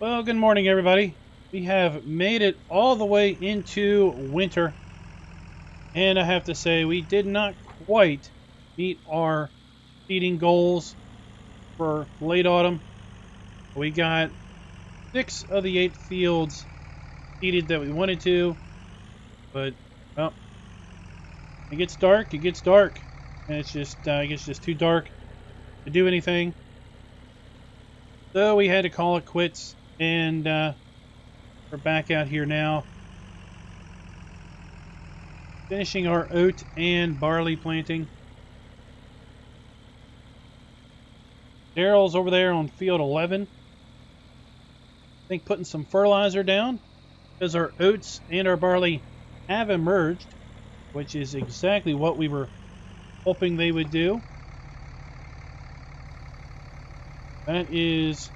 Well, good morning, everybody. We have made it all the way into winter, and I have to say we did not quite meet our seeding goals for late autumn. We got 6 of the 8 fields seeded that we wanted to, but well, it gets dark, and it's just it gets just too dark to do anything. So we had to call it quits, and we're back out here now, finishing our oat and barley planting. Daryl's over there on field 11. I think putting some fertilizer down because our oats and our barley have emerged, which is exactly what we were hoping they would do. That is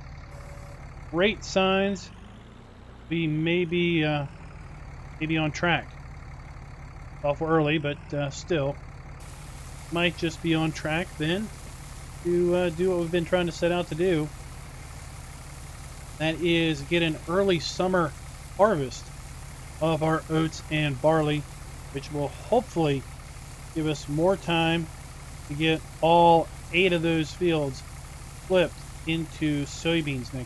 great signs. We may be on track. Awful early, but still might just be on track then to do what we've been trying to set out to do. That is get an early summer harvest of our oats and barley, which will hopefully give us more time to get all 8 of those fields flipped into soybeans next year.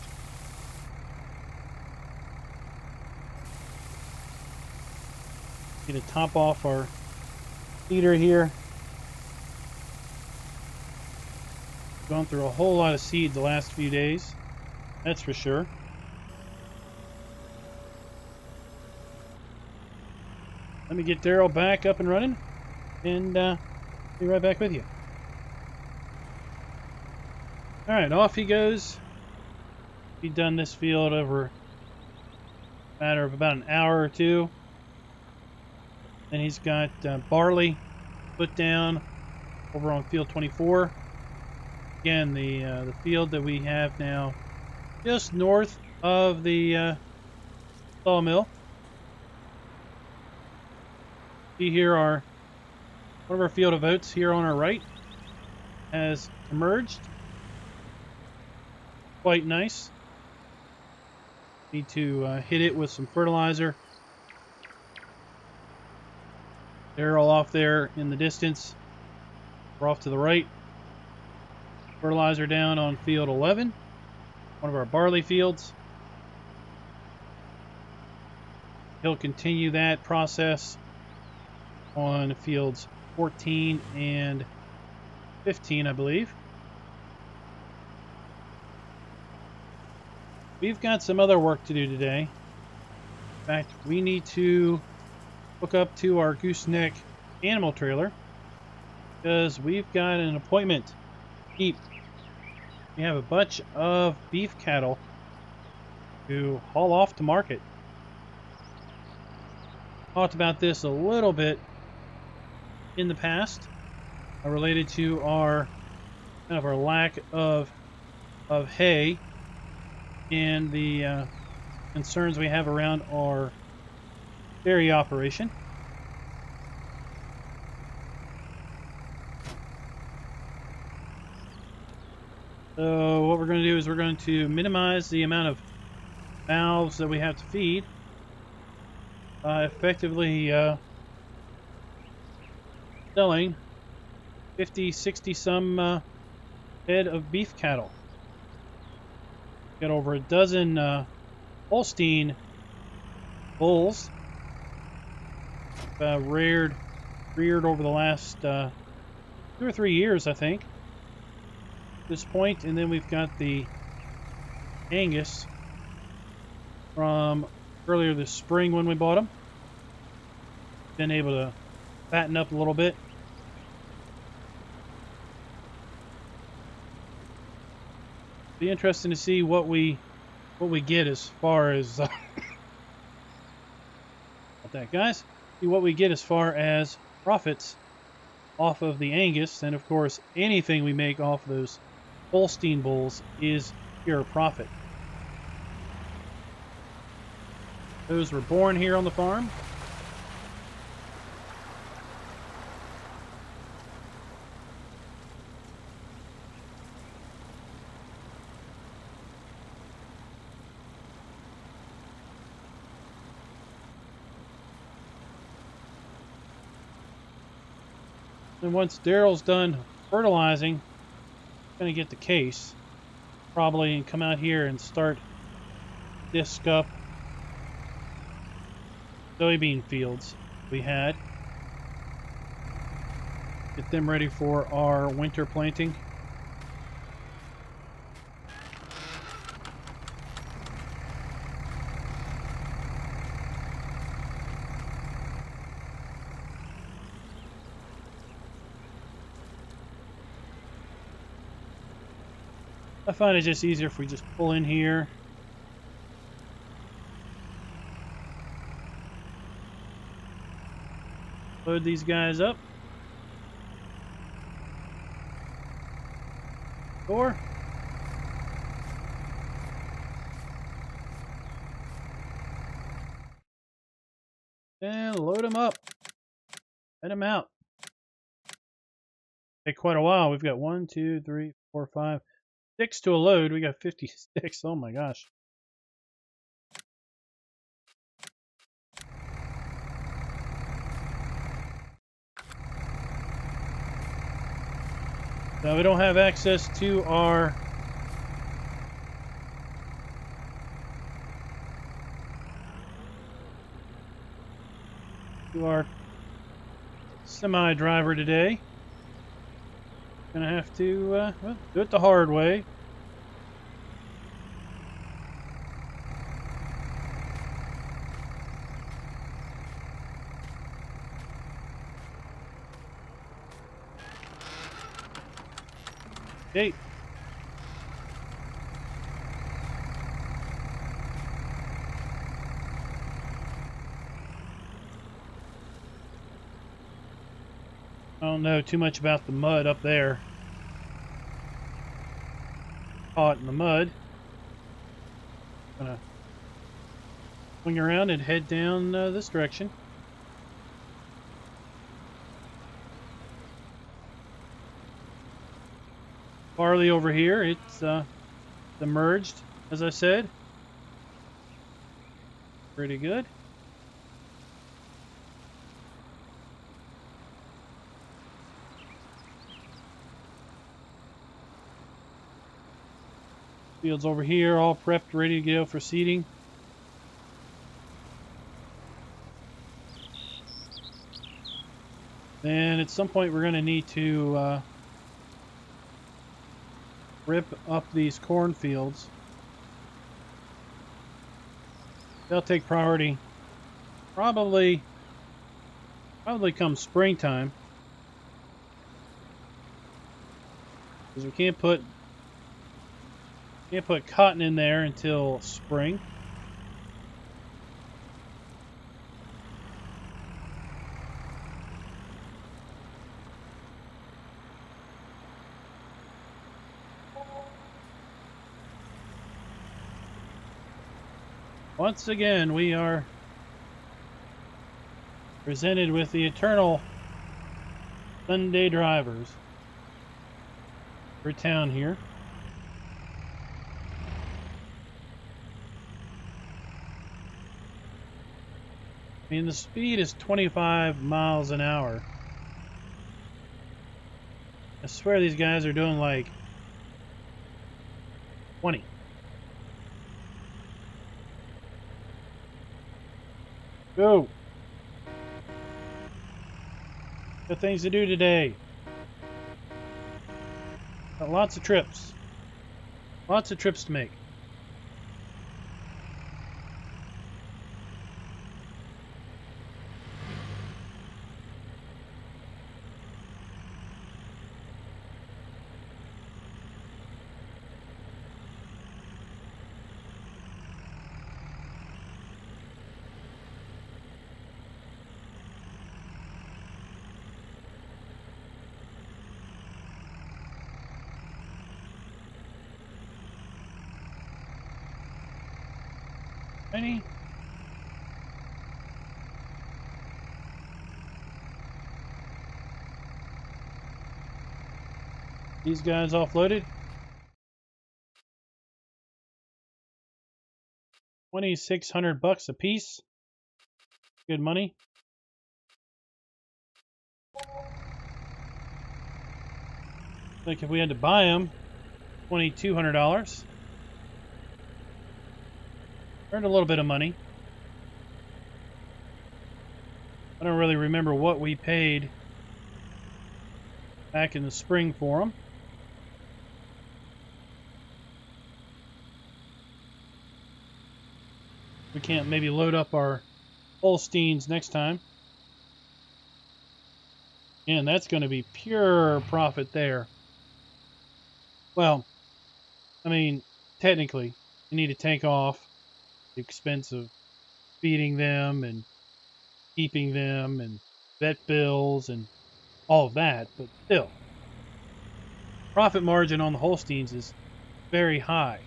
Get to top off our seeder here. Gone through a whole lot of seed the last few days, that's for sure. Let me get Daryl back up and running, and be right back with you. Alright, off he goes. He's done this field over a matter of about an hour or two. Then he's got barley put down over on field 24. Again, the field that we have now just north of the sawmill. See here one of our field of oats here on our right has emerged. Quite nice. Need to hit it with some fertilizer. They're all off there in the distance. We're off to the right. Fertilizer down on field 11, one of our barley fields. He'll continue that process on fields 14 and 15, I believe. We've got some other work to do today. In fact, we need to hook up to our gooseneck animal trailer because we've got an appointment to keep. We have a bunch of beef cattle to haul off to market. Talked about this a little bit in the past, related to our lack of hay and the concerns we have around our dairy operation. So what we're going to do is we're going to minimize the amount of mouths that we have to feed, effectively selling 50, 60 some head of beef cattle. Got over a dozen Holstein bulls reared over the last 2 or 3 years, I think, at this point. And then we've got the Angus from earlier this spring when we bought them. Been able to fatten up a little bit. Be interesting to see what we get as far as about that, guys. See what we get as far as profits off of the Angus, and of course anything we make off of those Holstein bulls is pure profit. Those were born here on the farm. And once Daryl's done fertilizing, I'm going to get the case probably and come out here and start disc up soybean fields we had. Get them ready for our winter planting. I find it just easier if we just pull in here. Load these guys up. Door. And load them up. Let them out. Take quite a while. We've got 1, 2, 3, 4, 5, 6 to a load. We got 56. Oh my gosh. Now we don't have access to our semi driver today. Gonna have to well, do it the hard way. Okay. I don't know too much about the mud up there. Caught in the mud. Gonna swing around and head down this direction. Barley over here, it's emerged, as I said. Pretty good. Fields over here, all prepped, ready to go for seeding. And at some point we're going to need to rip up these cornfields. They'll take priority probably come springtime, because we can't put cotton in there until spring. Once again, we are presented with the eternal Sunday drivers for town here. I mean, the speed is 25 miles an hour. I swear these guys are doing like 20. Go! Got things to do today. Got lots of trips. Lots of trips to make. Any? These guys offloaded. 2,600 bucks a piece. Good money. Like if we had to buy them, $2,200. Earned a little bit of money. I don't really remember what we paid back in the spring for them. We can't maybe load up our Holsteins next time. And that's going to be pure profit there. Well, I mean, technically, you need to take off the expense of feeding them and keeping them and vet bills and all of that, but still, profit margin on the Holsteins is very high,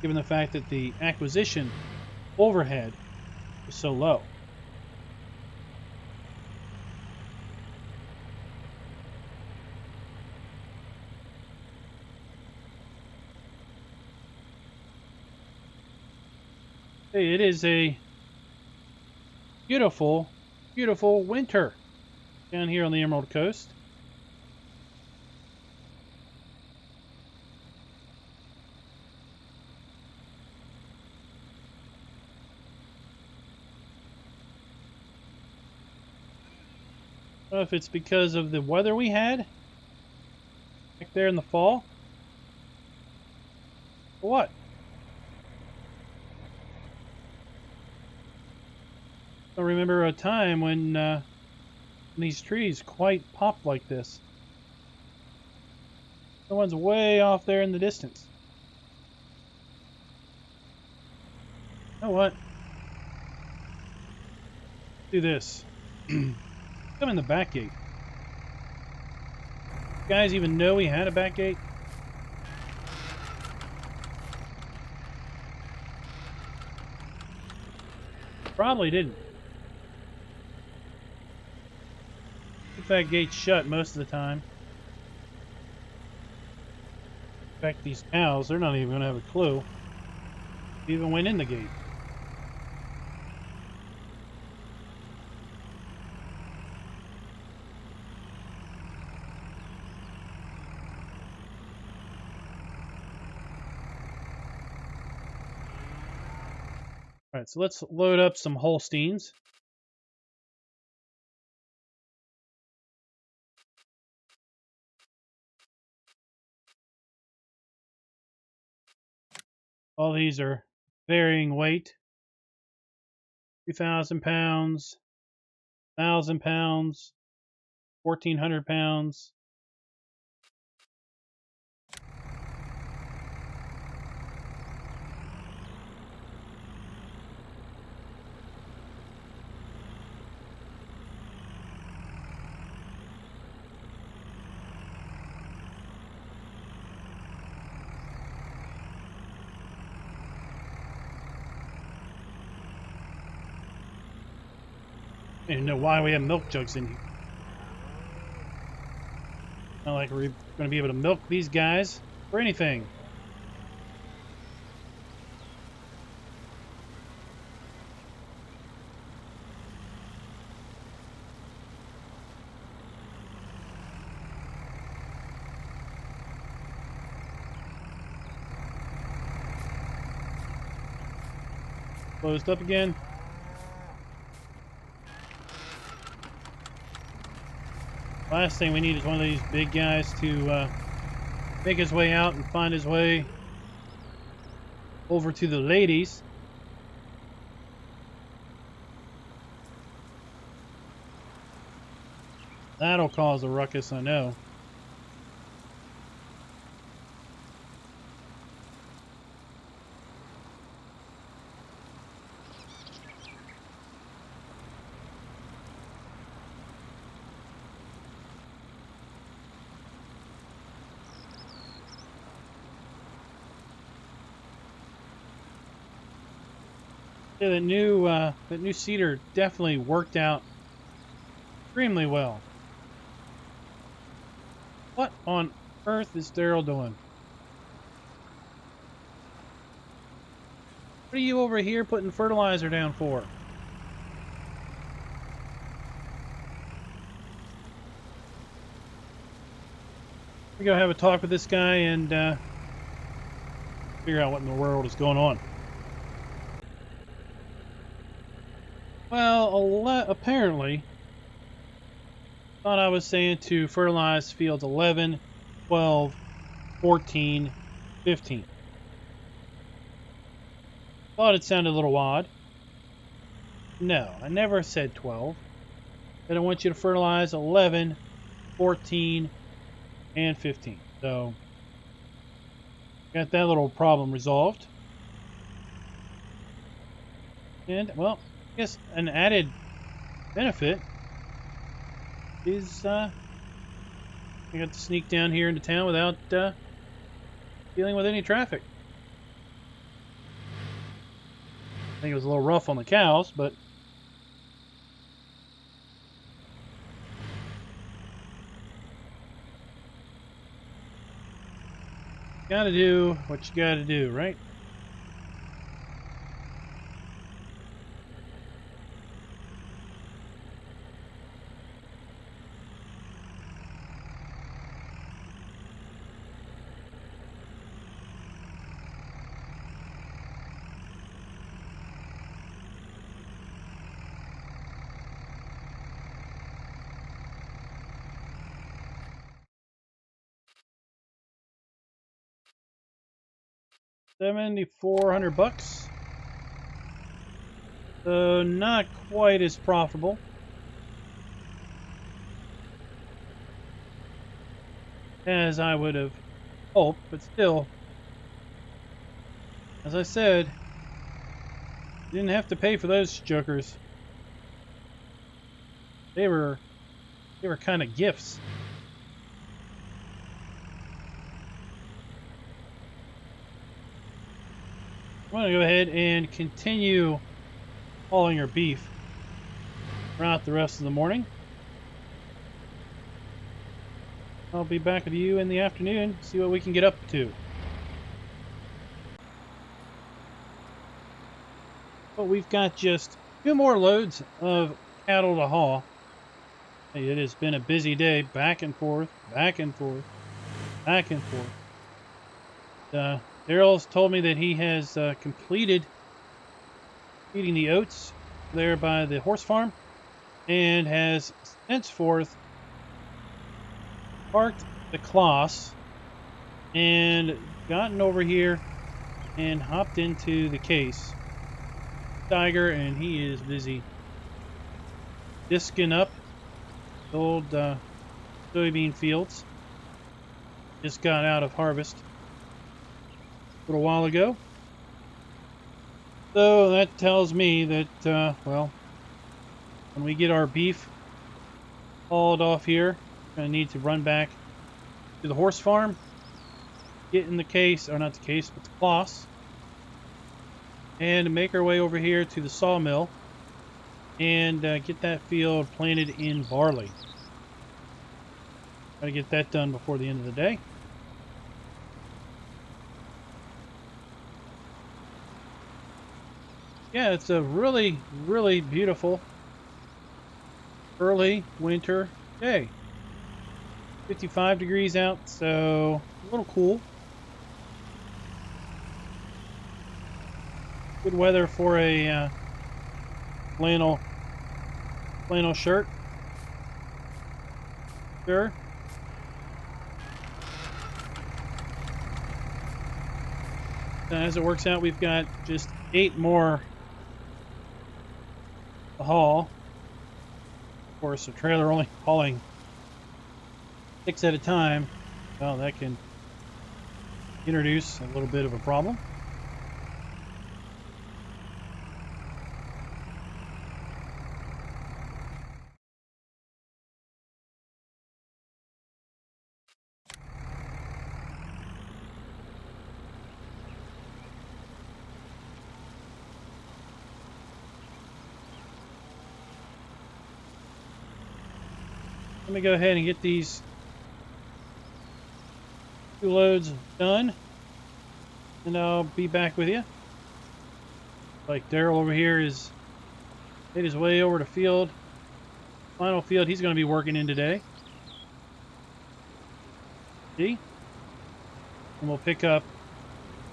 given the fact that the acquisition overhead is so low. Hey, it is a beautiful, beautiful winter down here on the Emerald Coast. I don't know if it's because of the weather we had back there in the fall. Or what? I remember a time when these trees quite popped like this. The one's way off there in the distance. You know what? Do this. Come in the back gate. You guys even know we had a back gate? Probably didn't. Keep that gate shut most of the time. In fact, these cows, they're not even going to have a clue. We even went in the gate. All right, so let's load up some Holsteins. All these are varying weight. 2,000 pounds, 1,000 pounds, 1,400 pounds. I don't even know why we have milk jugs in here. Not like we're going to be able to milk these guys for anything. Closed up again. Last thing we need is one of these big guys to make his way out and find his way over to the ladies. That'll cause a ruckus, I know. Yeah, that new seeder definitely worked out extremely well. What on earth is Daryl doing? What are you over here putting fertilizer down for? We go have a talk with this guy and figure out what in the world is going on. Well, apparently, thought I was saying to fertilize fields 11, 12, 14, 15. Thought it sounded a little odd. No, I never said 12. But I want you to fertilize 11, 14, and 15. So, got that little problem resolved. And, well, I guess an added benefit is I got to sneak down here into town without dealing with any traffic. I think it was a little rough on the cows, but gotta do what you gotta do, right? $7,400. So not quite as profitable as I would have hoped, but still, as I said, didn't have to pay for those jokers. They were kind of gifts. I'm going to go ahead and continue hauling our beef throughout the rest of the morning. I'll be back with you in the afternoon, see what we can get up to. But we've got just 2 more loads of cattle to haul. It has been a busy day, back and forth, back and forth, back and forth. Daryl's told me that he has completed feeding the oats there by the horse farm and has henceforth parked the Kloss and gotten over here and hopped into the case Tiger, and he is busy disking up the old soybean fields. Just got out of harvest a little while ago. So that tells me that, well, when we get our beef hauled off here, we're going to need to run back to the horse farm, get in the case, or not the case, but the Kloss, and make our way over here to the sawmill and get that field planted in barley. Got to get that done before the end of the day. Yeah, it's a really, really beautiful early winter day. 55 degrees out, so a little cool. Good weather for a flannel shirt. Sure. As it works out, we've got just 8 more to haul. Of course, a trailer only hauling 6 at a time. Well, that can introduce a little bit of a problem. Let me go ahead and get these 2 loads done, and I'll be back with you. Like Daryl over here is made his way over to field, final field he's going to be working in today. See? And we'll pick up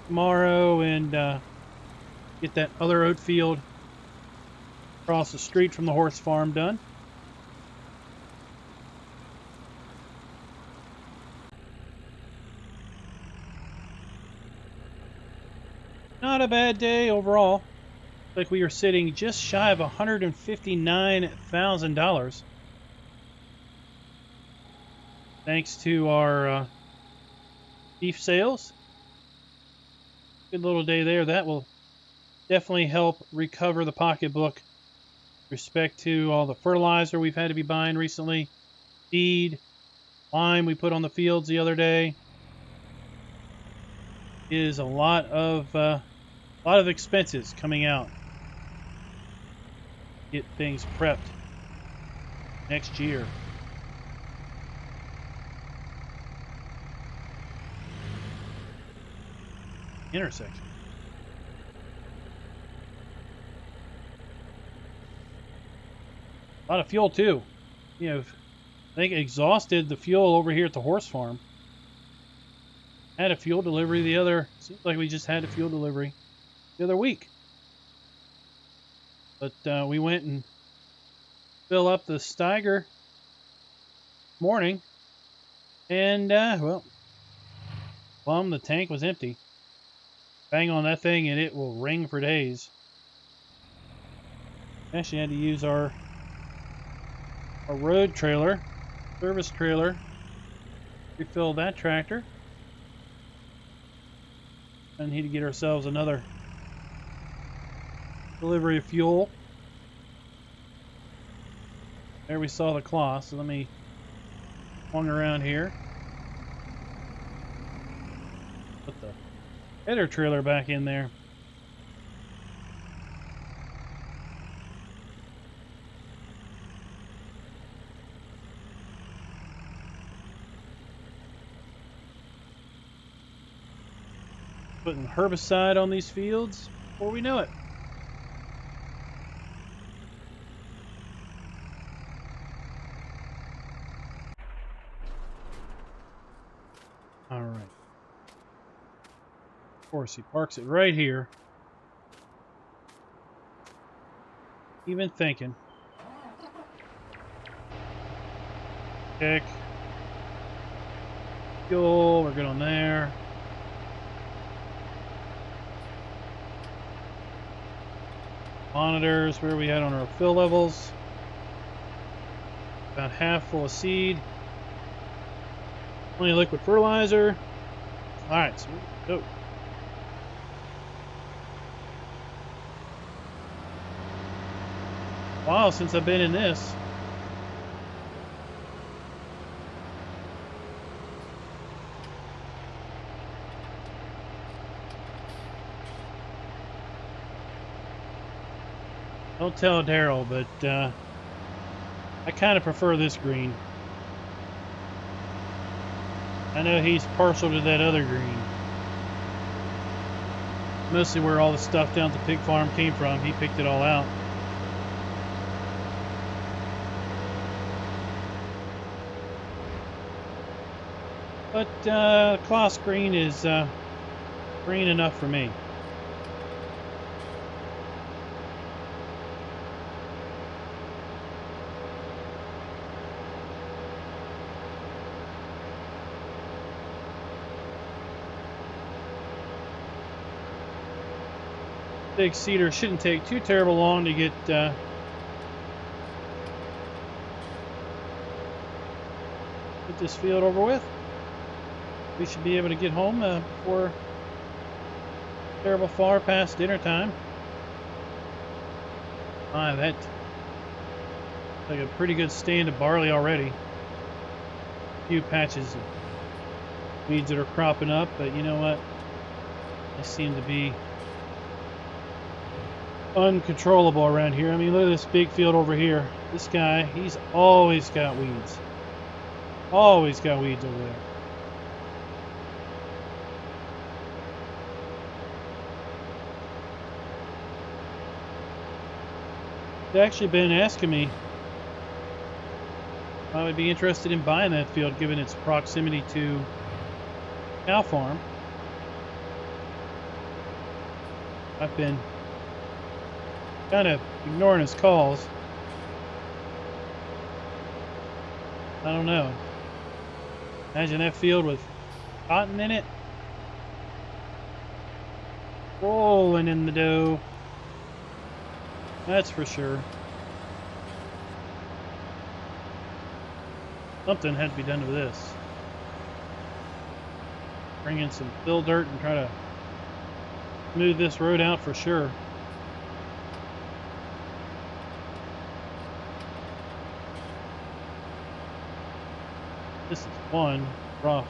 tomorrow and get that other oat field across the street from the horse farm done. Not a bad day overall. Like we are sitting just shy of $159,000. Thanks to our beef sales. Good little day there. That will definitely help recover the pocketbook with respect to all the fertilizer we've had to be buying recently, feed, lime we put on the fields the other day. Is a lot of expenses coming out. Get things prepped next year. Intersection. A lot of fuel too. You know, I think exhausted the fuel over here at the horse farm. Had a fuel delivery seems like we just had a fuel delivery the other week. But we went and filled up the Steiger morning, and well, plumb, the tank was empty. Bang on that thing and it will ring for days. Actually had to use our road trailer, service trailer, refill that tractor. And need to get ourselves another delivery of fuel. There we saw the cloth, so let me swing around here. Put the header trailer back in there. Putting herbicide on these fields before we know it. All right. Of course, he parks it right here. Even thinking. Check. Fuel, we're good on there. Monitors, where are we at on our fill levels? About half full of seed. Plenty of liquid fertilizer. Alright, so we go. Wow, since I've been in this. Don't tell Daryl, but I kind of prefer this green. I know he's partial to that other green. Mostly where all the stuff down at the pig farm came from. He picked it all out. But Kloss green is green enough for me. Big seeder shouldn't take too terrible long to get this field over with. We should be able to get home before terrible far past dinner time. That's like a pretty good stand of barley already. A few patches of weeds that are cropping up, but you know what? They seem to be uncontrollable around here. I mean, look at this big field over here. This guy, he's always got weeds. Always got weeds over there. They've actually been asking me if I would be interested in buying that field, given its proximity to cow farm. I've been kind of ignoring his calls. I don't know. Imagine that field with cotton in it. Rolling in the dough. That's for sure. Something had to be done to this. Bring in some fill dirt and try to smooth this road out for sure. This is one rough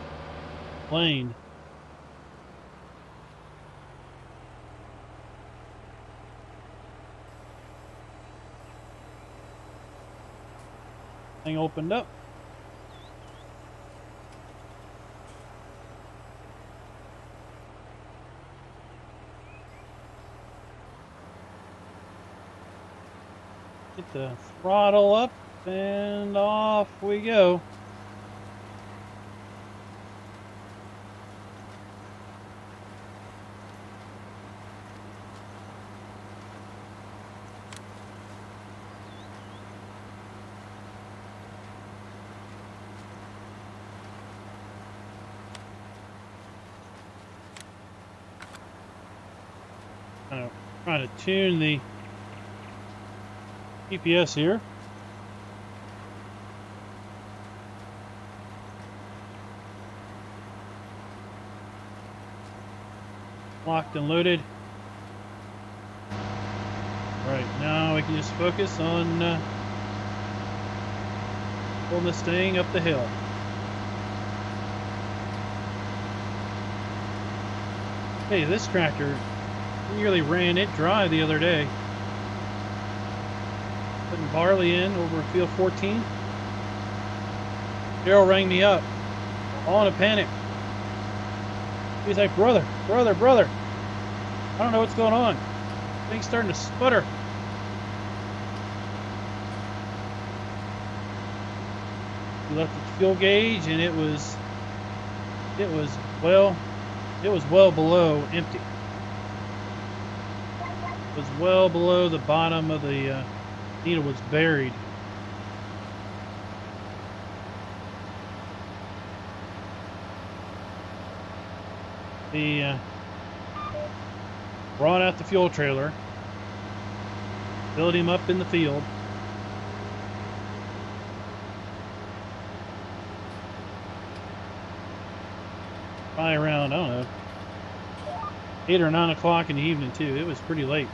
lane. Thing opened up. Get the throttle up and off we go. Kind of trying to tune the GPS here. Locked and loaded. Right, now we can just focus on pulling this thing up the hill. Hey, this tractor nearly ran it dry the other day. Putting barley in over field 14. Daryl rang me up, all in a panic. He's like, brother, I don't know what's going on. Thing's starting to sputter. We left the fuel gauge and it was well below empty. It was well below the bottom of the needle was buried. The brought out the fuel trailer, filled him up in the field. Probably around, I don't know, 8 or 9 o'clock in the evening too. It was pretty late.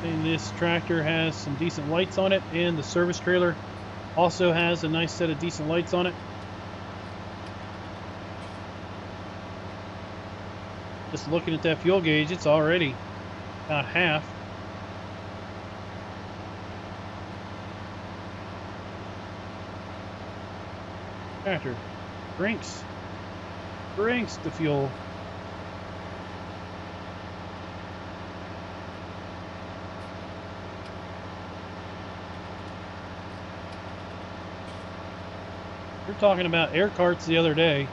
And this tractor has some decent lights on it, and the service trailer also has a nice set of decent lights on it. Just looking at that fuel gauge, it's already about half. Tractor drinks the fuel. We're talking about air carts the other day.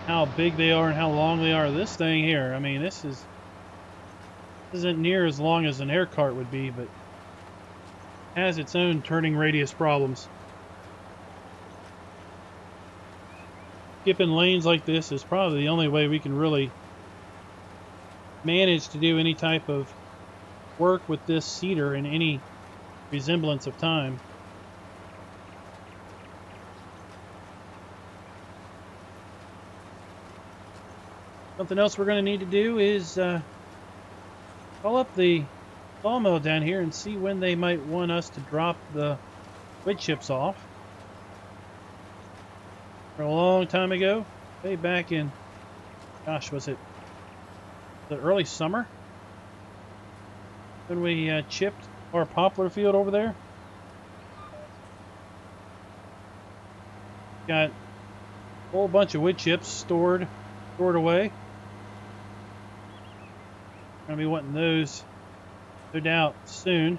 How big they are and how long they are. This thing here, I mean, this isn't near as long as an air cart would be, but has its own turning radius problems. Skipping lanes like this is probably the only way we can really manage to do any type of work with this seeder in any resemblance of time. Something else we're going to need to do is call up the sawmill down here and see when they might want us to drop the wood chips off. For a long time ago, way back in, gosh, was it the early summer when we chipped our poplar field over there? Got a whole bunch of wood chips stored away. Gonna be wanting those, no doubt, soon.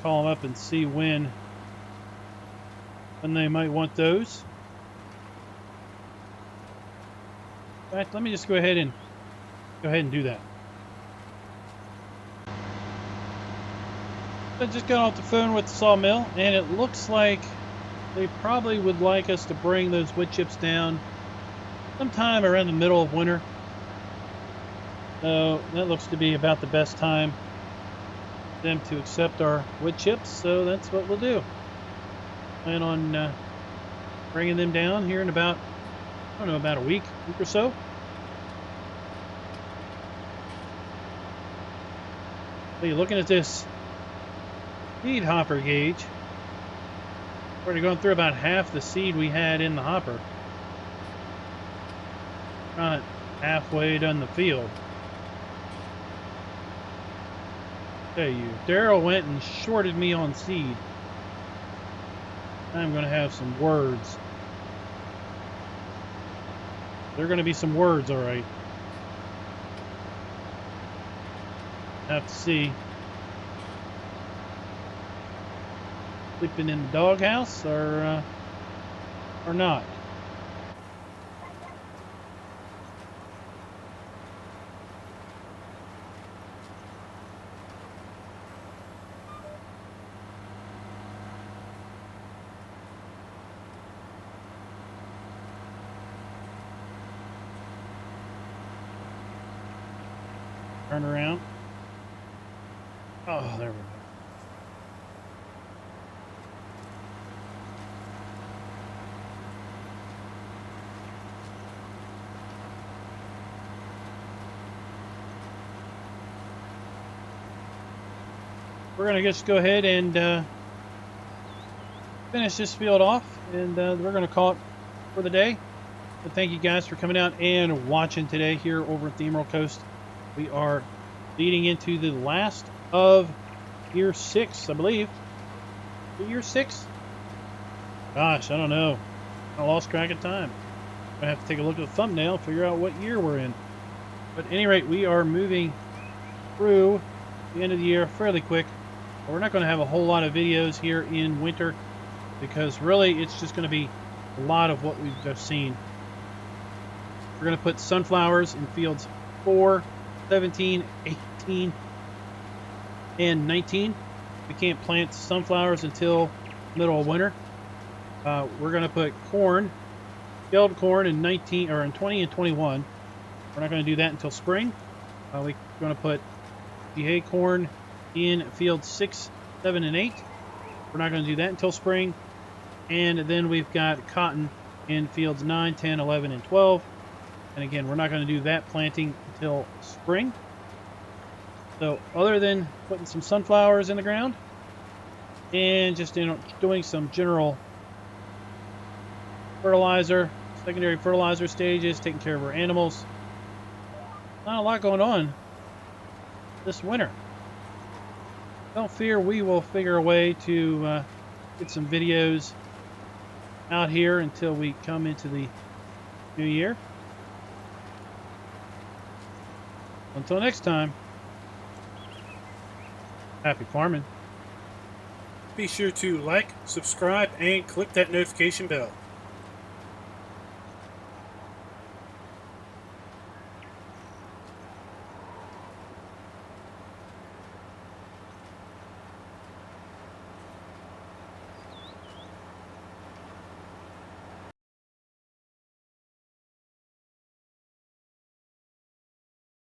call them up and see when they might want those. In fact, let me just go ahead and do that. I just got off the phone with the sawmill, and it looks like they probably would like us to bring those wood chips down sometime around the middle of winter. So that looks to be about the best time for them to accept our wood chips. So that's what we'll do. Plan on bringing them down here in about, I don't know, about a week or so. So you're looking at this seed hopper gauge. We're already going through about half the seed we had in the hopper. Not halfway done the field. Tell you, Daryl went and shorted me on seed. I'm going to have some words. There are going to be some words, all right. Have to see. Sleeping in the doghouse or not. Turn around. Oh, there we go. We're going to just go ahead and finish this field off, and we're going to call it for the day. But thank you guys for coming out and watching today here over at the Emerald Coast. We are leading into the last of year 6, I believe. Year 6? Gosh, I don't know. I lost track of time. I'm going to have to take a look at the thumbnail and figure out what year we're in. But at any rate, we are moving through the end of the year fairly quick. We're not going to have a whole lot of videos here in winter because really it's just going to be a lot of what we've just seen. We're going to put sunflowers in fields 4, 17, 18, and 19. We can't plant sunflowers until middle of winter. We're going to put corn, scaled corn in 19 or in 20 and 21. We're not going to do that until spring. We're going to put the hay corn in fields 6, 7, and 8. We're not going to do that until spring. And then we've got cotton in fields 9, 10, 11, and 12. And again, we're not going to do that planting until spring. So other than putting some sunflowers in the ground and just doing some general fertilizer, secondary fertilizer stages, taking care of our animals, not a lot going on this winter. Don't fear, we will figure a way to get some videos out here until we come into the new year. Until next time, happy farming. Be sure to like, subscribe, and click that notification bell.